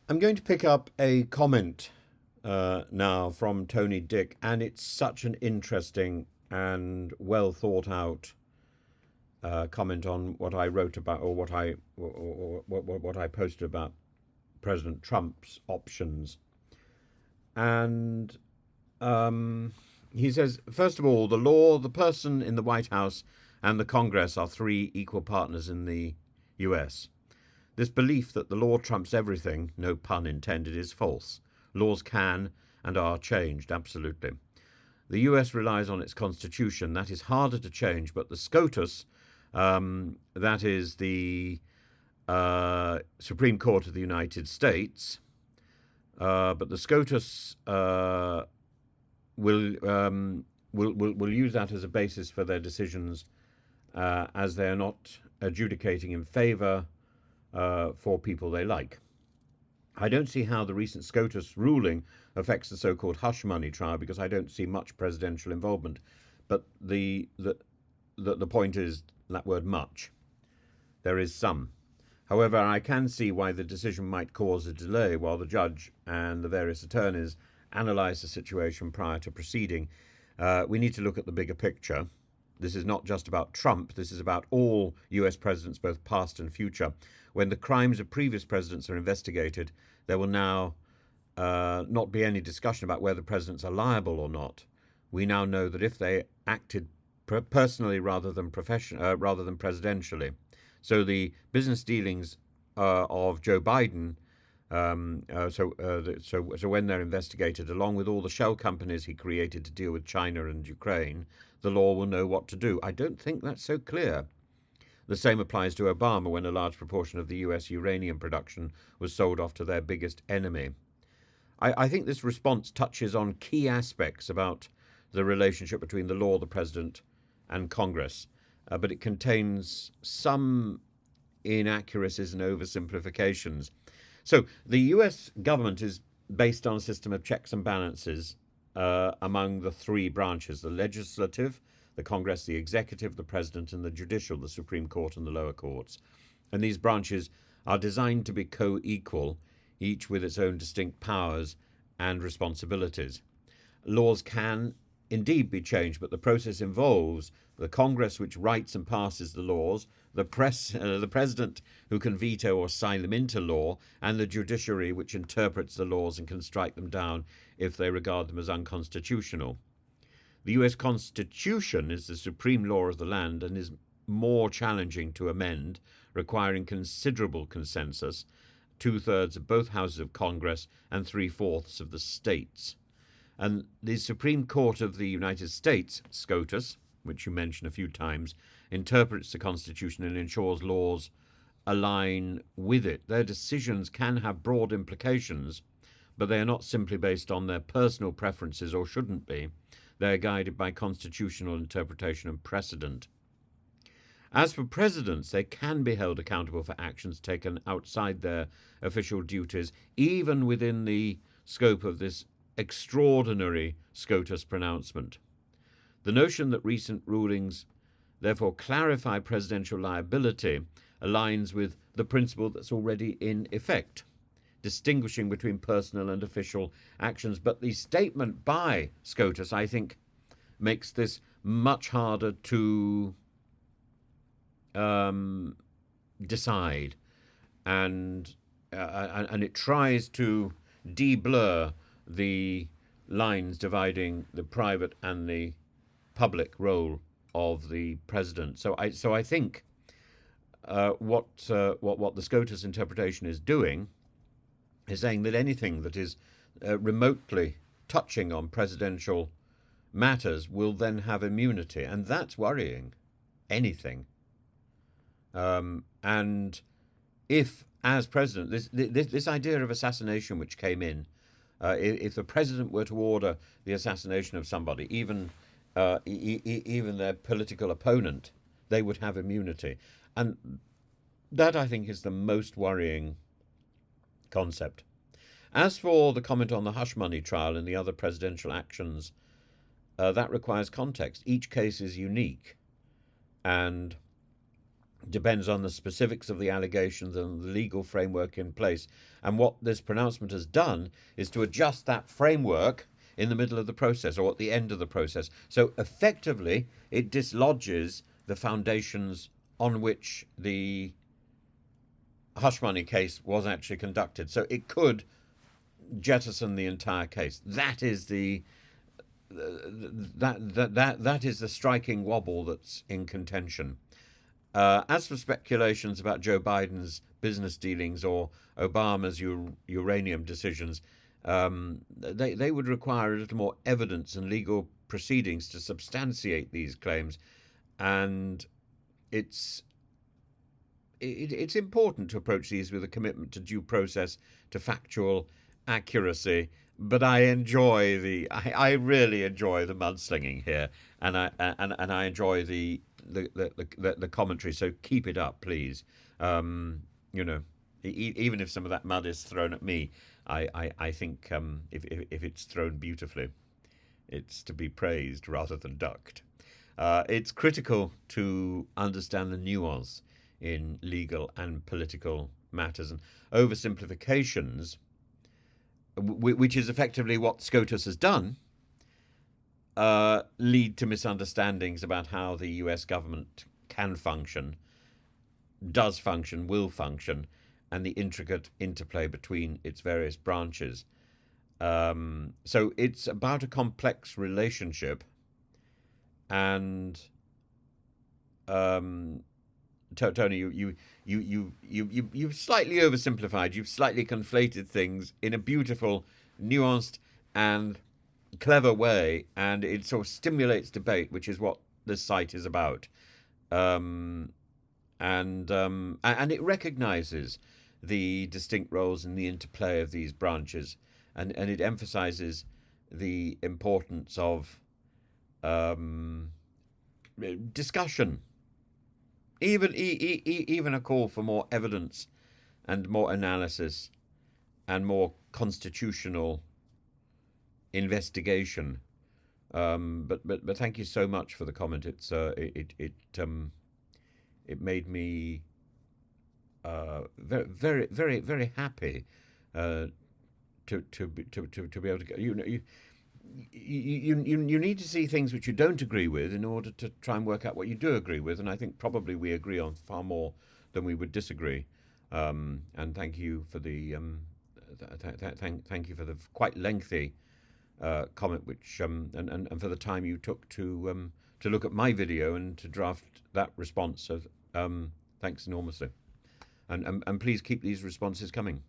I'm going to pick up a comment now from Tony Dick, and it's such an interesting and well thought out comment on what I wrote about, or what I posted about President Trump's options. And he says, first of all, the law, the person in the White House, and the Congress are three equal partners in the US. This belief that the law trumps everything, no pun intended, is false. Laws can and are changed, absolutely. The US relies on its constitution. That is harder to change, but the SCOTUS, that is the Supreme Court of the United States, but the SCOTUS will use that as a basis for their decisions, as they are not adjudicating in favour for people they like. I don't see how the recent SCOTUS ruling affects the so-called hush money trial, because I don't see much presidential involvement. But the point is that word much. There is some. However, I can see why the decision might cause a delay while the judge and the various attorneys analyse the situation prior to proceeding. We need to look at the bigger picture. This is not just about Trump. This is about all US presidents, both past and future. When the crimes of previous presidents are investigated, there will now not be any discussion about whether presidents are liable or not. We now know that if they acted personally rather than presidentially, so the business dealings of Joe Biden, so when they're investigated, along with all the shell companies he created to deal with China and Ukraine, the law will know what to do. I don't think that's so clear. The same applies to Obama, when a large proportion of the US uranium production was sold off to their biggest enemy. I think this response touches on key aspects about the relationship between the law, the president, and Congress, but it contains some inaccuracies and oversimplifications. So the US government is based on a system of checks and balances among the three branches: the legislative, the Congress, the executive, the president, and the judicial, the Supreme Court and the lower courts. And these branches are designed to be co-equal, each with its own distinct powers and responsibilities. Laws can indeed be changed, but the process involves the Congress, which writes and passes the laws, the president, who can veto or sign them into law, and the judiciary, which interprets the laws and can strike them down if they regard them as unconstitutional. The US Constitution is the supreme law of the land and is more challenging to amend, requiring considerable consensus, 2/3 of both houses of Congress and 3/4 of the states. And the Supreme Court of the United States, SCOTUS, which you mentioned a few times, interprets the Constitution and ensures laws align with it. Their decisions can have broad implications, but they are not simply based on their personal preferences, or shouldn't be. They are guided by constitutional interpretation and precedent. As for presidents, they can be held accountable for actions taken outside their official duties, even within the scope of this extraordinary SCOTUS pronouncement. The notion that recent rulings therefore clarify presidential liability aligns with the principle that's already in effect, distinguishing between personal and official actions. But the statement by SCOTUS, I think, makes this much harder to decide, and it tries to de-blur the lines dividing the private and the public role of the president. So I think what the SCOTUS interpretation is doing is saying that anything that is remotely touching on presidential matters will then have immunity, and that's worrying. Anything. And if, as president, this idea of assassination which came in, if the president were to order the assassination of somebody, even their political opponent, they would have immunity. And that, I think, is the most worrying concept. As for the comment on the hush money trial and the other presidential actions, that requires context. Each case is unique, and depends on the specifics of the allegations and the legal framework in place. And what this pronouncement has done is to adjust that framework in the middle of the process or at the end of the process. So effectively, it dislodges the foundations on which the hush money case was actually conducted. So it could jettison the entire case. That is the that is the striking wobble that's in contention. As for speculations about Joe Biden's business dealings or Obama's uranium decisions, they would require a little more evidence and legal proceedings to substantiate these claims, and it's it's important to approach these with a commitment to due process, to factual accuracy. But I really enjoy the mudslinging here, and I enjoy the commentary. So keep it up, please. You know, even if some of that mud is thrown at me, I think if it's thrown beautifully, it's to be praised rather than ducked. It's critical to understand the nuance in legal and political matters, and oversimplifications, which is effectively what SCOTUS has done, lead to misunderstandings about how the US government can function, does function, will function, and the intricate interplay between its various branches. So it's about a complex relationship, and Tony, you've slightly oversimplified. You've slightly conflated things in a beautiful, nuanced, and clever way, and it sort of stimulates debate, which is what this site is about. And it recognises the distinct roles and the interplay of these branches, and it emphasises the importance of discussion, even a call for more evidence and more analysis and more constitutional investigation. But thank you so much for the comment. It made me very happy to be able to go. You need to see things which you don't agree with in order to try and work out what you do agree with, and I think probably we agree on far more than we would disagree. And thank you for the thank you for the quite lengthy comment, which and for the time you took to look at my video and to draft that response. So thanks enormously, and please keep these responses coming.